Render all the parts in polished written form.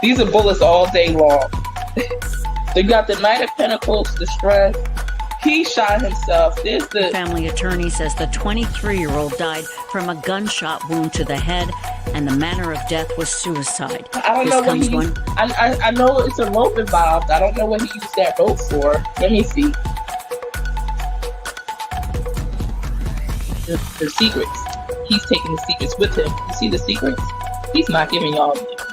These are bullets all day long. They got the Knight of Pentacles, the stress. He shot himself. There's the family attorney says the 23-year-old died from a gunshot wound to the head, and the manner of death was suicide. I don't know what he used. I know it's a rope involved. I don't know what he used that rope for. Let me see. The secrets. He's taking the secrets with him. You see the secrets? He's not giving y'all the information.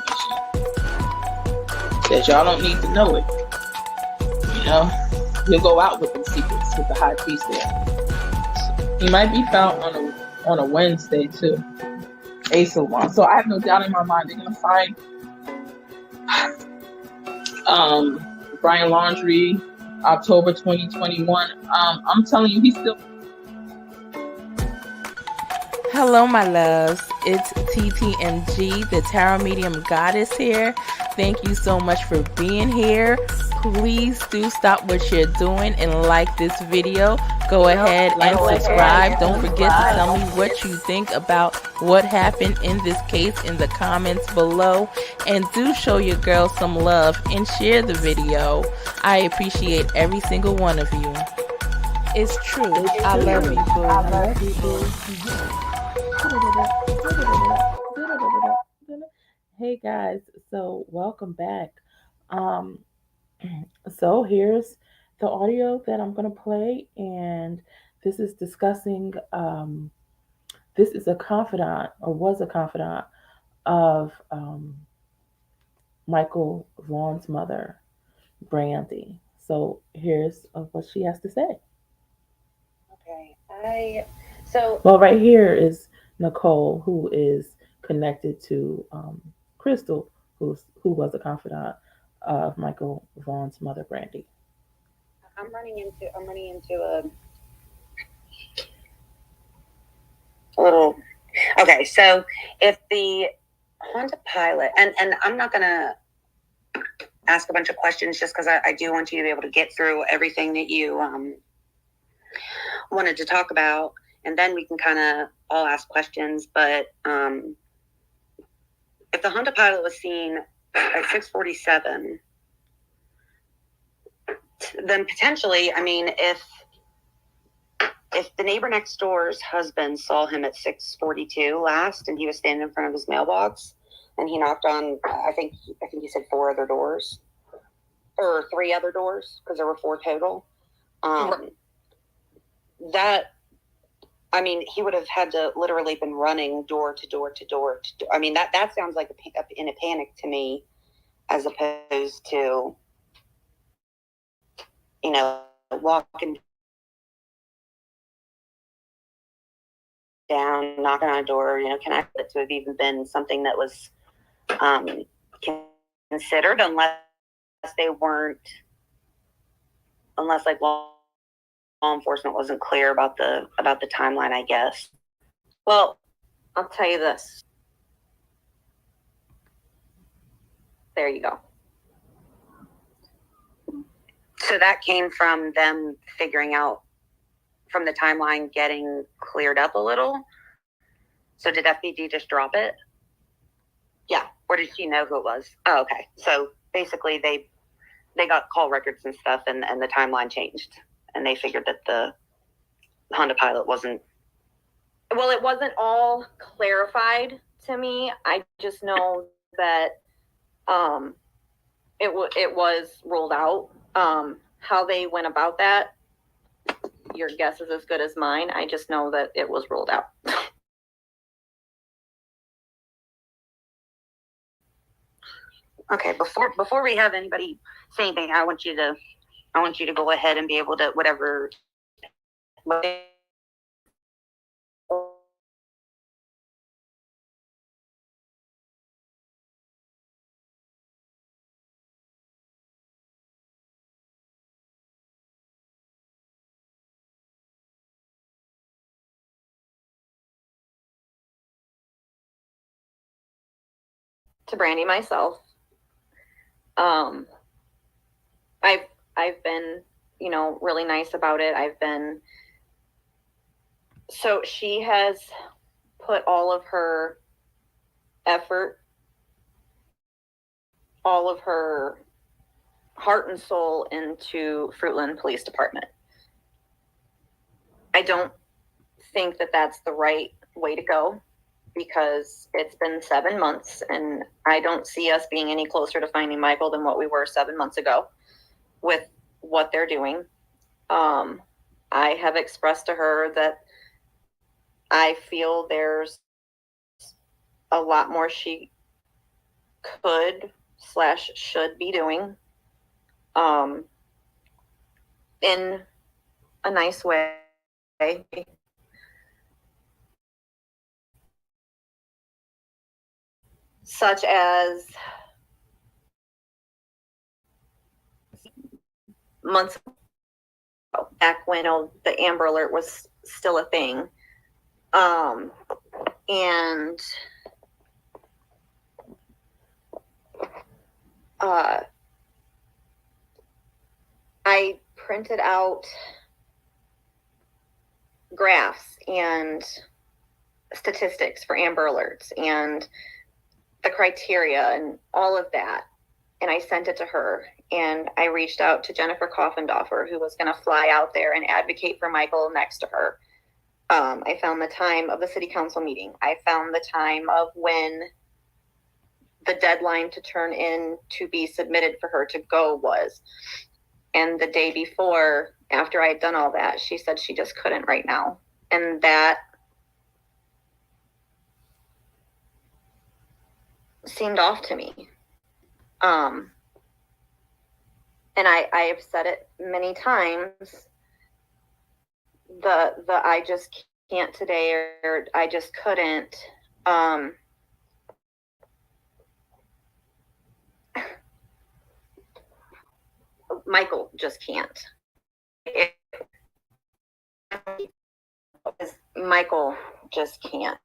Says y'all don't need to know it. You know? He'll go out with the secrets with the high priest there. He might be found on a Wednesday too. Ace of Wands. So I have no doubt in my mind they're gonna find Brian Laundrie, October 2021. I'm telling you, he's still. Hello, my loves. It's TTMG, the Tarot Medium Goddess here. Thank you so much for being here. Please do stop what you're doing and like this video. Go ahead and subscribe. Don't forget to tell me what you think about what happened in this case in the comments below. And do show your girl some love and share the video. I appreciate every single one of you. It's true. I love you, boo. I love you, boo. Hey guys, so welcome back. So here's the audio that I'm gonna play, and this is discussing this is a confidant, or was a confidant, of Michael Vaughan's mother, Brandy. So here's what she has to say. Okay, well, right here is Nicole, who is connected to Crystal, who was a confidant of Michael Vaughan's mother, Brandy. I'm running into a little. Okay, so if the Honda Pilot, and I'm not gonna ask a bunch of questions just because I do want you to be able to get through everything that you wanted to talk about, and then we can kind of all ask questions. But if the Honda Pilot was seen at 6:47, then potentially, I mean, if the neighbor next door's husband saw him at 6:42 last, and he was standing in front of his mailbox, and he knocked on, I think he said 4 other doors, or 3 other doors, because there were 4 total. That, I mean, he would have had to literally been running door to door to door. I mean, that sounds like in a panic to me, as opposed to, you know, walking down, knocking on a door. You know, can I it to have even been something that was considered, unless like law enforcement wasn't clear about the timeline, I guess. Well, I'll tell you this. There you go. So that came from them figuring out, from the timeline getting cleared up a little. So did FBD just drop it? Yeah. Or did she know who it was? Oh, okay. So basically they got call records and stuff, and the timeline changed. And they figured that the Honda Pilot wasn't. Well, it wasn't all clarified to me. I just know that it was ruled out. How they went about that, your guess is as good as mine. I just know that it was ruled out. Okay, before we have anybody say anything, I want you to go ahead and be able to whatever. To Brandy myself. I've been, you know, really nice about it. So she has put all of her effort all of her heart and soul into Fruitland Police Department. I don't think that that's the right way to go, because it's been 7 months and I don't see us being any closer to finding Michael than what we were 7 months ago with what they're doing. I have expressed to her that I feel there's a lot more she could/should be doing, in a nice way. Such as months ago, back when the Amber Alert was still a thing. And I printed out graphs and statistics for Amber Alerts and the criteria and all of that. And I sent it to her, and I reached out to Jennifer Coffendorfer, who was going to fly out there and advocate for Michael next to her. I found the time of the city council meeting. I found the time of when the deadline to turn in to be submitted for her to go was. And the day before, after I had done all that, she said she just couldn't right now. And that seemed off to me. And I have said it many times, the I just can't today, or I just couldn't, Michael just can't. Michael just can't.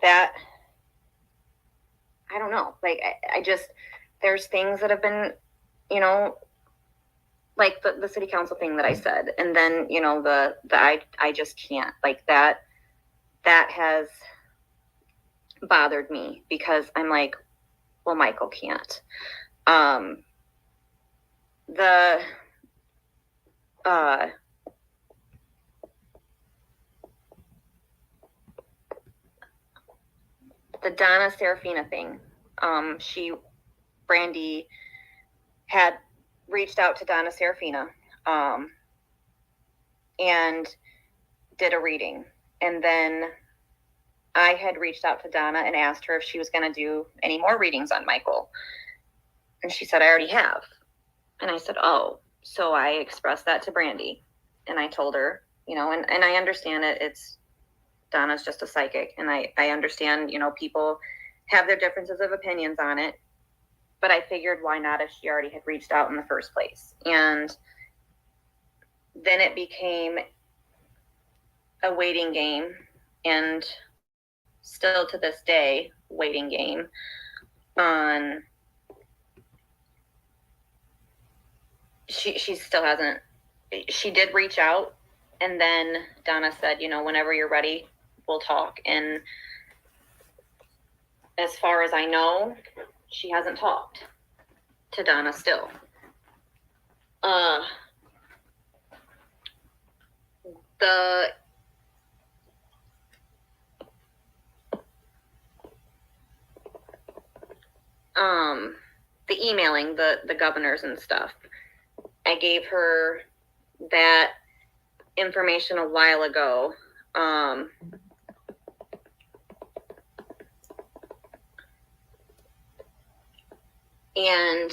That, I don't know. Like, I just, there's things that have been, you know, like the city council thing that I said, and then, you know, the I just can't, like that has bothered me, because I'm like, well, Michael can't. The Donna Serafina thing, BRANDI had reached out to Donna Serafina, and did a reading. And then I had reached out to Donna and asked her if she was going to do any more readings on Michael. And she said, I already have. And I said, oh. So I expressed that to BRANDI. And I told her, you know, and I understand it. It's, Donna's just a psychic. And I understand, you know, people have their differences of opinions on it. But I figured, why not, if she already had reached out in the first place? And then it became a waiting game, and still to this day, waiting game on, she still hasn't, she did reach out, and then Donna said, you know, whenever you're ready, we'll talk. And as far as I know, she hasn't talked to Donna still. The emailing the governors and stuff, I gave her that information a while ago. And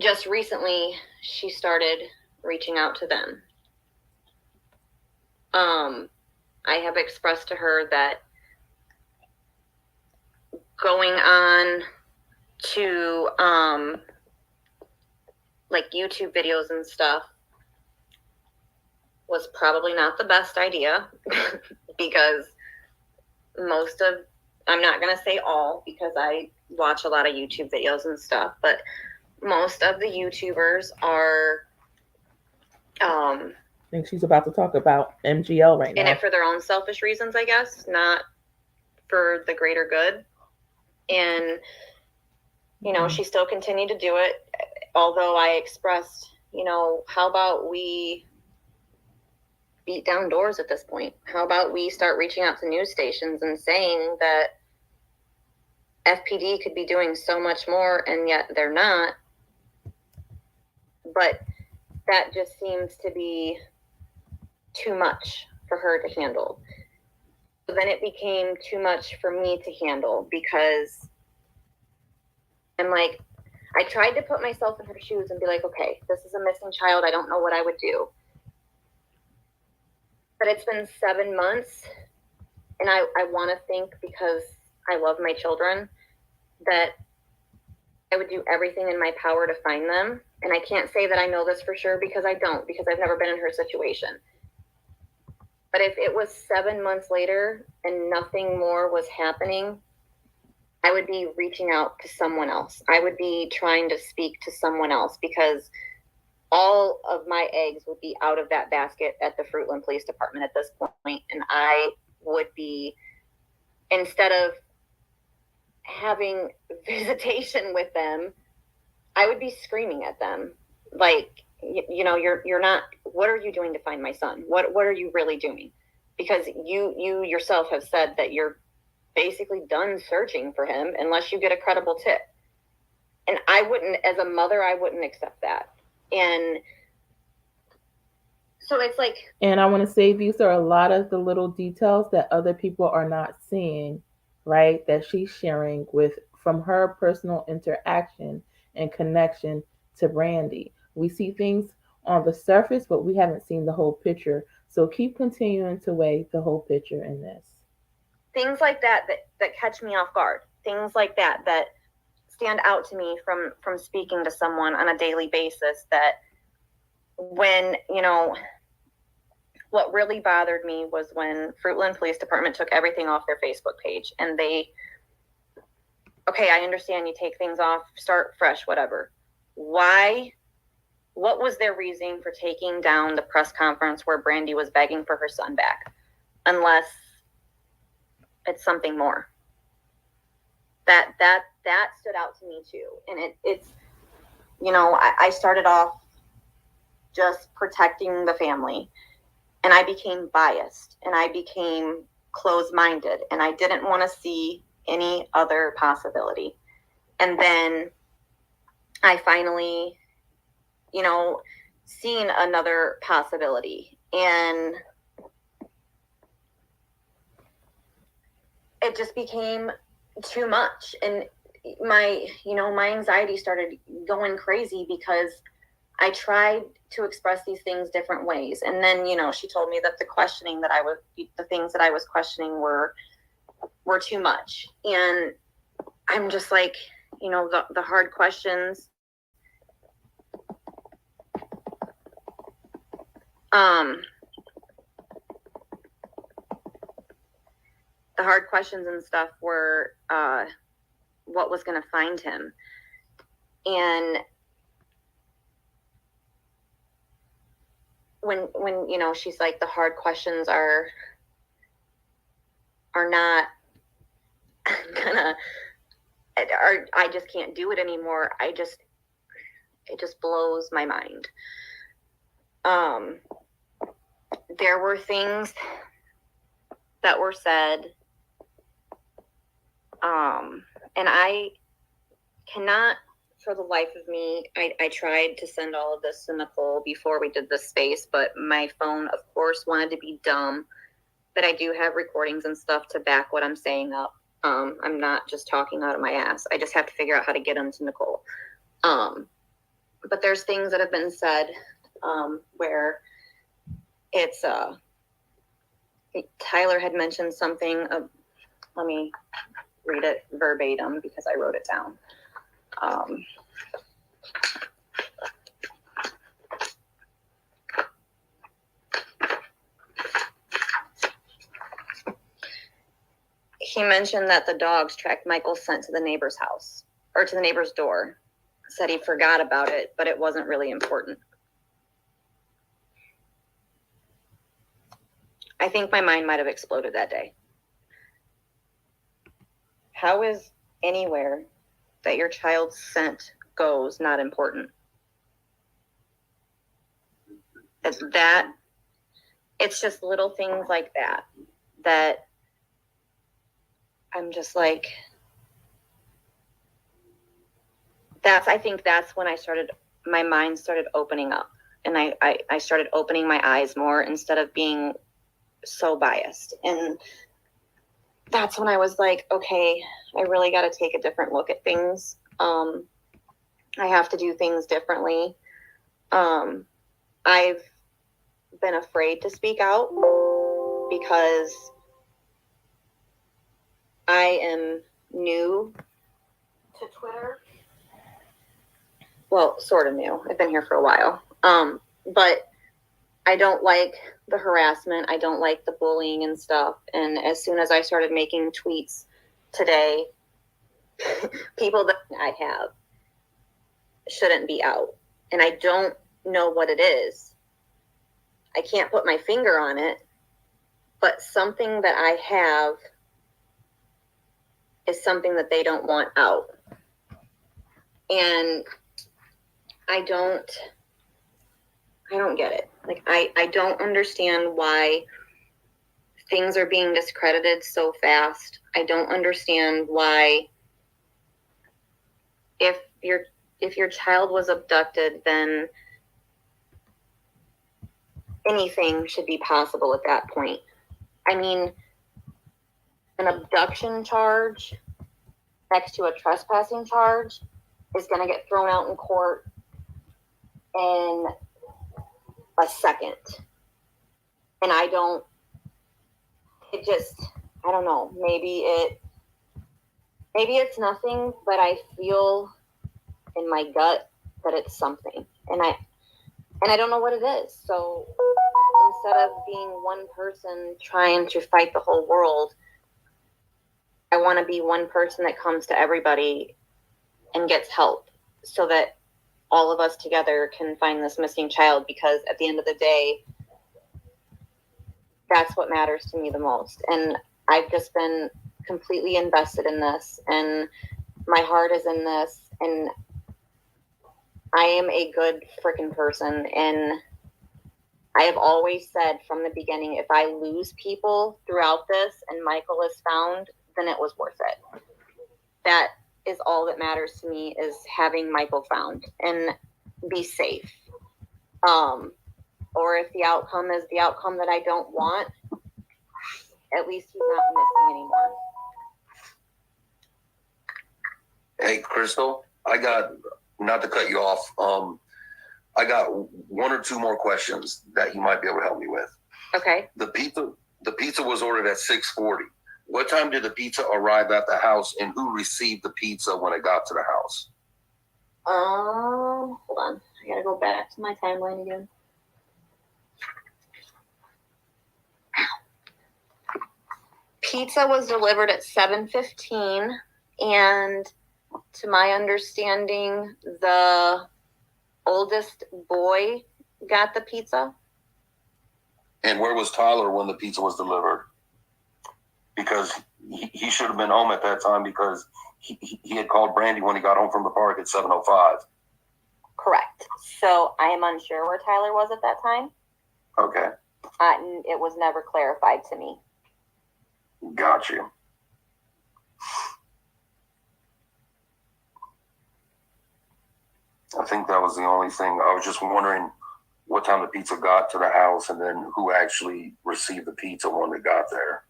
just recently, she started reaching out to them. I have expressed to her that going on to like YouTube videos and stuff was probably not the best idea, because most of, I'm not going to say all, because I watch a lot of YouTube videos and stuff, but most of the YouTubers are I think she's about to talk about MGL right now. In it for their own selfish reasons, I guess, not for the greater good. And, you know, she still continued to do it, although I expressed, you know, how about we beat down doors at this point? How about we start reaching out to news stations and saying that FPD could be doing so much more, and yet they're not. But that just seems to be too much for her to handle. So then it became too much for me to handle, because I'm like, I tried to put myself in her shoes and be like, okay, this is a missing child. I don't know what I would do. But it's been 7 months, and I want to think, because I love my children, that I would do everything in my power to find them. And I can't say that I know this for sure, because I don't, because I've never been in her situation. But if it was 7 months later and nothing more was happening, I would be reaching out to someone else. I would be trying to speak to someone else, because all of my eggs would be out of that basket at the Fruitland Police Department at this point. And I would be, instead of having visitation with them, I would be screaming at them. Like, you know, you're not, what are you doing to find my son? What are you really doing? Because you yourself have said that you're basically done searching for him unless you get a credible tip. And I wouldn't, as a mother, I wouldn't accept that. And so it's like, and I want to say these are a lot of the little details that other people are not seeing, right? That she's sharing with from her personal interaction and connection to Brandi. We see things on the surface, but we haven't seen the whole picture. So keep continuing to weigh the whole picture in this. Things like that catch me off guard. Things like that stand out to me from speaking to someone on a daily basis, that when, you know, what really bothered me was when Fruitland Police Department took everything off their Facebook page, and they, okay, I understand you take things off, start fresh, whatever. Why? What was their reasoning for taking down the press conference where Brandi was begging for her son back? Unless it's something more. That stood out to me too. And it's, you know, I started off just protecting the family, and I became biased, and I became closed-minded, and I didn't want to see any other possibility. And then I finally, you know, seen another possibility, and it just became too much. And my anxiety started going crazy, because I tried to express these things different ways. And then, you know, she told me that the things that I was questioning were too much. And I'm just like, you know, the hard questions, the hard questions and stuff were, what was going to find him. And when, you know, she's like, the hard questions are not gonna, I just can't do it anymore. It just blows my mind. There were things that were said, and I cannot, for the life of me, I tried to send all of this to Nicole before we did this space, but my phone, of course, wanted to be dumb. But I do have recordings and stuff to back what I'm saying up. I'm not just talking out of my ass. I just have to figure out how to get them to Nicole. But there's things that have been said where it's, Tyler had mentioned something. Let me read it verbatim because I wrote it down. He mentioned that the dogs tracked Michael's scent to the neighbor's house, or to the neighbor's door. Said he forgot about it, but it wasn't really important. I think my mind might have exploded that day. How is anywhere that your child's scent goes not important? It's just little things like that I'm just like, I think that's when my mind started opening up, and I started opening my eyes more instead of being so biased. And that's when I was like, okay, I really got to take a different look at things. I have to do things differently. I've been afraid to speak out because I am new to Twitter. Well, sort of new. I've been here for a while. But I don't like the harassment. I don't like the bullying and stuff. And as soon as I started making tweets today, people that I have shouldn't be out. And I don't know what it is. I can't put my finger on it, but something that I have is something that they don't want out. And I don't get it. Like, I don't understand why things are being discredited so fast. I don't understand why if your child was abducted, then anything should be possible at that point. I mean, an abduction charge next to a trespassing charge is going to get thrown out in court in a second. And I don't know, maybe it's nothing, but I feel in my gut that it's something. And I don't know what it is. So instead of being one person trying to fight the whole world, I want to be one person that comes to everybody and gets help so that all of us together can find this missing child, because at the end of the day, that's what matters to me the most. And I've just been completely invested in this, and my heart is in this, and I am a good freaking person. And I have always said from the beginning, if I lose people throughout this and Michael is found, then it was worth it. That is all that matters to me, is having Michael found and be safe. Or if the outcome is the outcome that I don't want, at least he's not missing anymore. Hey, Crystal, not to cut you off, I got one or two more questions that you might be able to help me with. Okay. The pizza was ordered at 6:40. What time did the pizza arrive at the house, and who received the pizza when it got to the house? Hold on. I gotta go back to my timeline again. Pizza was delivered at 7:15, and to my understanding, the oldest boy got the pizza. And where was Tyler when the pizza was delivered? Because he should have been home at that time, because he had called Brandy when he got home from the park at 7:05. Correct. So I am unsure where Tyler was at that time. Okay. It was never clarified to me. Got you. I think that was the only thing. I was just wondering what time the pizza got to the house, and then who actually received the pizza when it got there.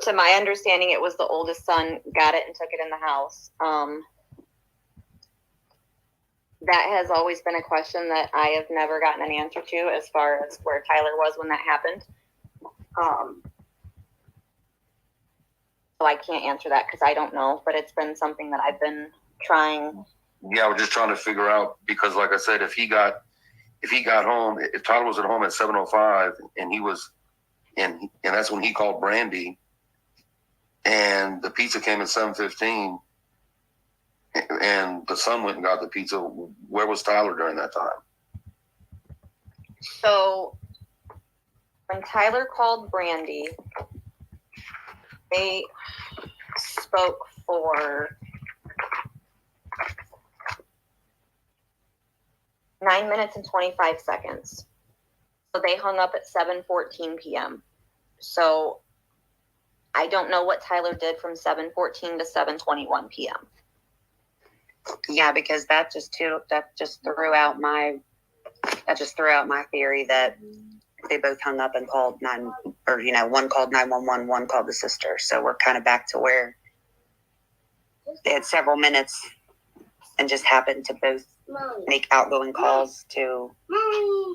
To my understanding, it was the oldest son got it and took it in the house. That has always been a question that I have never gotten an answer to, as far as where Tyler was when that happened. So I can't answer that because I don't know, but it's been something that I've been trying. Yeah, we're just trying to figure out, because like I said, if he got home, if Tyler was at home at 7:05 and he was, and that's when he called Brandy, and the pizza came at 7:15, and the son went and got the pizza, where was Tyler during that time? So When Tyler called Brandy, they spoke for 9 minutes and 25 seconds. So they hung up at 7:14 p.m. So I don't know what Tyler did from 7:14 to 7:21 p.m. Yeah, because that just threw out my theory that they both hung up and called one called 911, one called the sister. So we're kind of back to where they had several minutes and just happened to both make outgoing calls to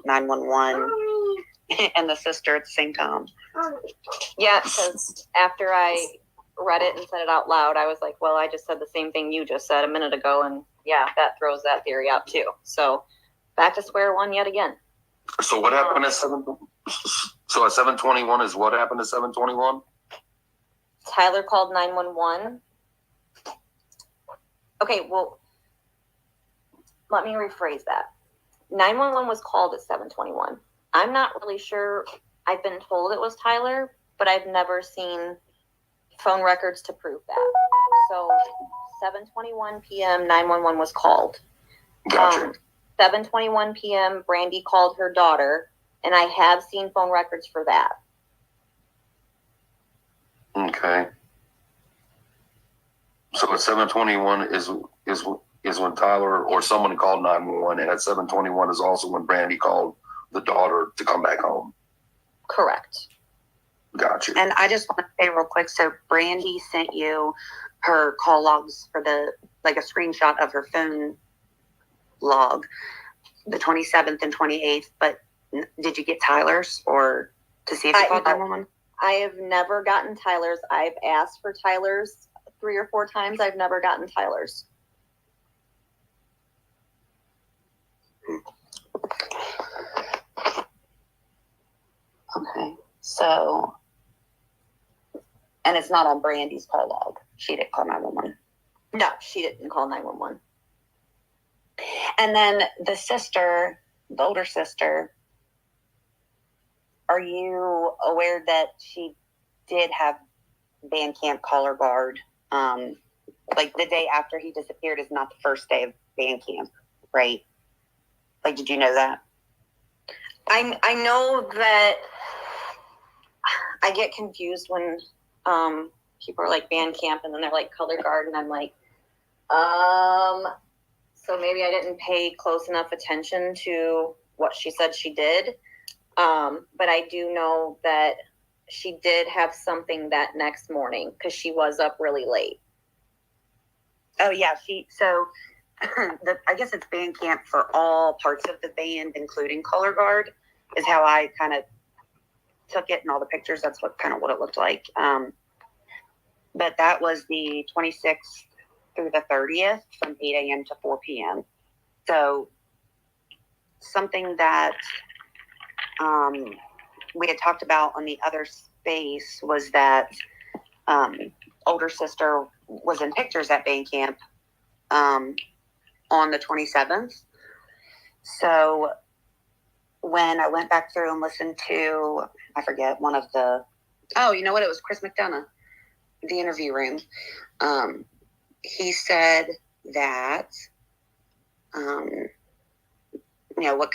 911 and the sister at the same time. Yeah, because after I read it and said it out loud, I was like, well, I just said the same thing you just said a minute ago, and yeah, that throws that theory out too. So back to square one yet again. So what happened at 7? So at 7:21 is what happened at 7:21? Tyler called 911. Okay, well, let me rephrase that. 911 was called at 7:21. I'm not really sure. I've been told it was Tyler, but I've never seen phone records to prove that. So 7:21 p.m. 911 was called. Gotcha. 7:21 p.m. Brandy called her daughter, and I have seen phone records for that. Okay. So at 7:21 is when Tyler or someone called 911, and at 7:21 is also when Brandy called the daughter to come back home. Correct. Gotcha. And I just want to say real quick, so Brandy sent you her call logs for a screenshot of her phone log, the 27th and 28th, but did you get Tyler's or to see if you called 911? I have never gotten Tyler's. I've asked for Tyler's 3 or 4 times. I've never gotten Tyler's. Okay, so, and it's not on Brandy's call log. She didn't call 911. No, she didn't call 911. And then the sister, the older sister, are you aware that she did have Bandcamp collar guard? Like the day after he disappeared is not the first day of Bandcamp, right? Like, did you know that? I know that I get confused when people are like Bandcamp and then they're like color guard, and I'm like, so maybe I didn't pay close enough attention to what she said she did. But I do know that she did have something that next morning because she was up really late. Oh yeah, I guess it's band camp for all parts of the band, including color guard, is how I kind of took it, and all the pictures. That's what it looked like. But that was the 26th through the 30th from 8 a.m. to 4 p.m. So something that we had talked about on the other space was that older sister was in pictures at band camp on the 27th. So when I went back through and listened to, I forget, one of the, you know what? It was Chris McDonough, the interview room. He said that,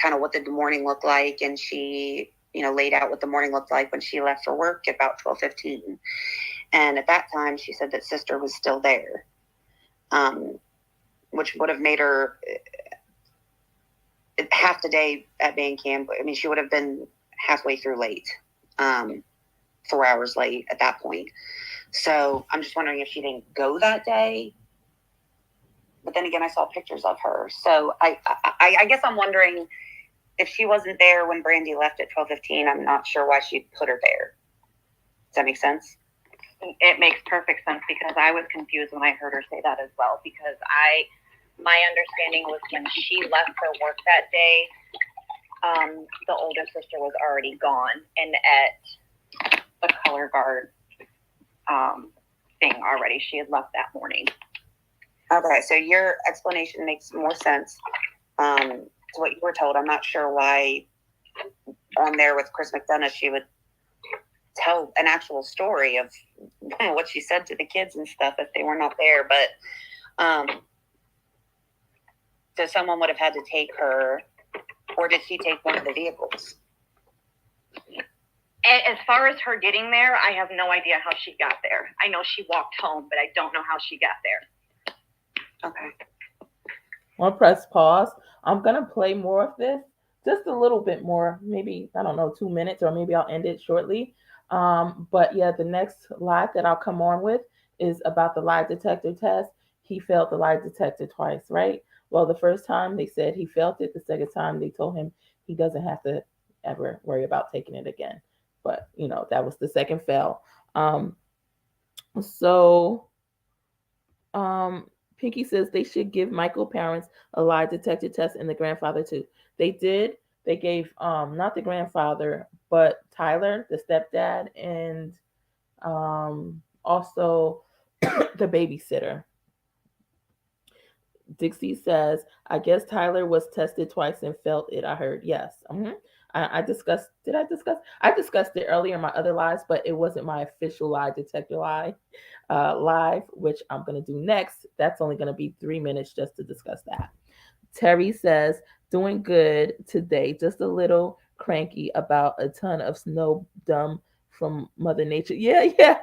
what did the morning look like? And she, laid out what the morning looked like when she left for work at about 12:15. And at that time, she said that sister was still there, which would have made her half the day at band camp. I mean, she would have been halfway through late, 4 hours late at that point. So I'm just wondering if she didn't go that day. But then again, I saw pictures of her. So I guess I'm wondering if she wasn't there when Brandy left at 12:15. I'm not sure why she put her there. Does that make sense? It makes perfect sense, because I was confused when I heard her say that as well. Because my understanding was when she left for work that day, the older sister was already gone and at the color guard thing already. She had left that morning. Okay, so your explanation makes more sense to what you were told. I'm not sure why on there with Chris McDonough, she would tell an actual story of what she said to the kids and stuff if they were not there. But so someone would have had to take her, or did she take one of the vehicles? As far as her getting there, I have no idea how she got there. I know she walked home, but I don't know how she got there. Okay. I'll press pause. I'm going to play more of this, just a little bit more, maybe, I don't know, 2 minutes, or maybe I'll end it shortly. But yeah, the next live that I'll come on with is about the lie detector test. He failed the lie detector twice, right? Well, the first time they said he failed it. The second time they told him he doesn't have to ever worry about taking it again. But, you know, that was the second fail. Pinky says they should give Michael parents a lie detector test and the grandfather too. They did. They gave not the grandfather, but Tyler, the stepdad, and also the babysitter. Dixie says, I guess Tyler was tested twice and felt it. I heard. Yes. I discussed, I discussed it earlier in my other lives, but it wasn't my official lie detector live, which I'm going to do next. That's only going to be 3 minutes just to discuss that. Terry says, doing good today, just a little cranky about a ton of snow dumb from Mother Nature. Yeah.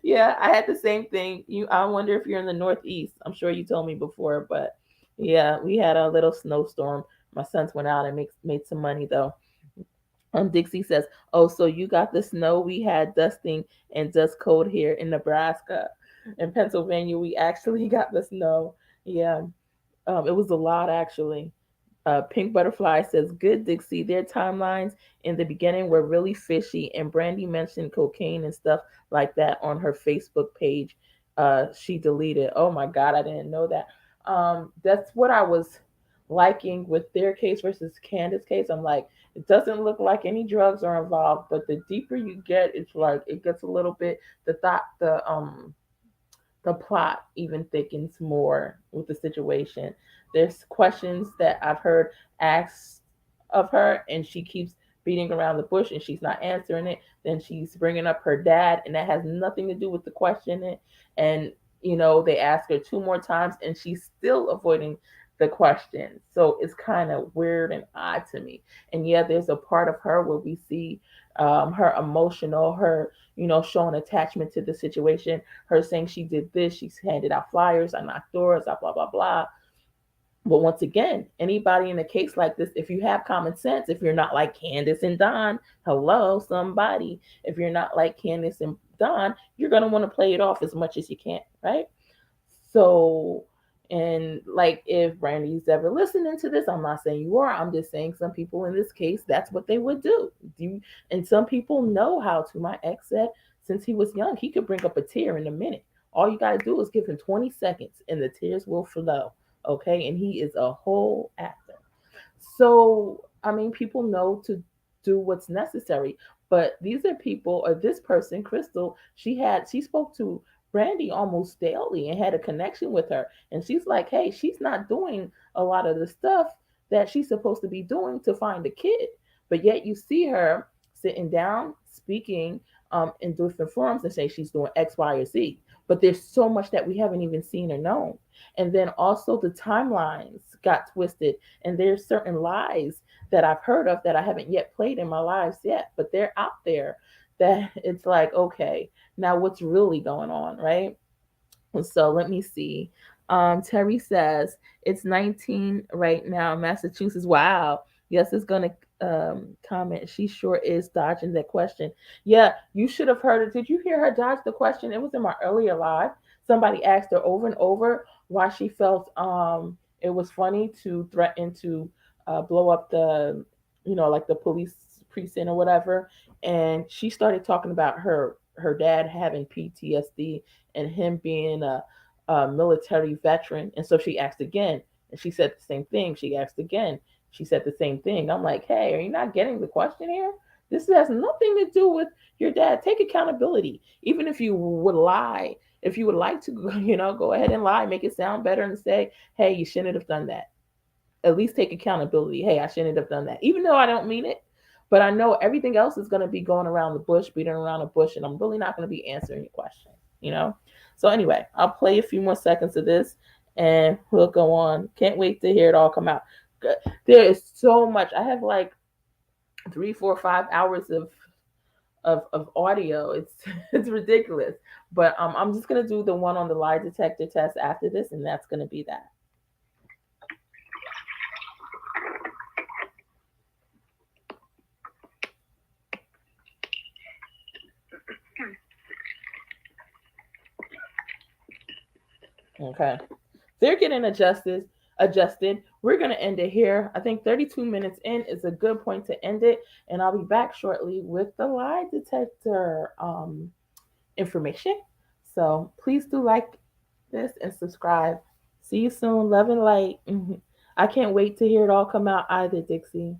Yeah, I had the same thing. I wonder if you're in the Northeast. I'm sure you told me before, but yeah, we had a little snowstorm. My sons went out and made some money though. Dixie says, oh, so you got the snow. We had dusting and dust cold here in Nebraska. In Pennsylvania, we actually got the snow. Yeah, it was a lot actually. Pink Butterfly says, good, Dixie. Their timelines in the beginning were really fishy, and Brandy mentioned cocaine and stuff like that on her Facebook page. She deleted. Oh my God, I didn't know that. That's what I was liking with their case versus Candace's case. I'm like, it doesn't look like any drugs are involved, but the deeper you get, it's like it gets a little bit the plot even thickens more with the situation. There's questions that I've heard asked of her, and she keeps beating around the bush and she's not answering it. Then she's bringing up her dad, and that has nothing to do with the question. And, you know, they ask her 2 more times and she's still avoiding the question. So it's kind of weird and odd to me. And yeah, there's a part of her where we see her emotional, her, you know, showing attachment to the situation, her saying she did this, she's handed out flyers, I knocked doors, blah, blah, blah. But once again, anybody in a case like this, if you have common sense, if you're not like Candace and Don, hello, somebody, if you're not like Candace and Don, you're going to want to play it off as much as you can, right? So, and like if Brandy's ever listening to this, I'm not saying you are, I'm just saying some people in this case, that's what they would do. And some people know how to. My ex said since he was young, he could bring up a tear in a minute. All you got to do is give him 20 seconds and the tears will flow. Okay, and he is a whole actor. So, I mean, people know to do what's necessary, but these are people, or this person, Crystal, she spoke to Brandy almost daily and had a connection with her. And she's like, hey, she's not doing a lot of the stuff that she's supposed to be doing to find a kid. But yet you see her sitting down, speaking in different forums and say she's doing X, Y, or Z. But there's so much that we haven't even seen or known. And then also the timelines got twisted. And there's certain lies that I've heard of that I haven't yet played in my lives yet, but they're out there that it's like, okay, now what's really going on, right? So let me see. Terry says it's 19 right now, Massachusetts. Wow. Yes, it's going to comment. She sure is dodging that question. Yeah, you should have heard it. Did you hear her dodge the question? It was in my earlier live. Somebody asked her over and over why she felt it was funny to threaten to blow up the, you know, like the police precinct or whatever. And she started talking about her dad having PTSD and him being a military veteran. And so she asked again, and she said the same thing. She asked again. She said the same thing. I'm like, hey, are you not getting the question here? This has nothing to do with your dad. Take accountability. Even if you would lie, if you would like to, you know, go ahead and lie, make it sound better and say, hey, you shouldn't have done that. At least take accountability. Hey, I shouldn't have done that. Even though I don't mean it, But I know everything else is going to be going around the bush, beating around the bush, and I'm really not going to be answering your question, you know? So anyway, I'll play a few more seconds of this and we'll go on. Can't wait to hear it all come out. There is so much. I have like 3, 4, 5 hours of audio. It's ridiculous. But I'm just gonna do the one on the lie detector test after this, and that's gonna be that. Okay. They're getting adjusted. We're going to end it here. I think 32 minutes in is a good point to end it. And I'll be back shortly with the lie detector information. So please do like this and subscribe. See you soon. Love and light. I can't wait to hear it all come out either, Dixie.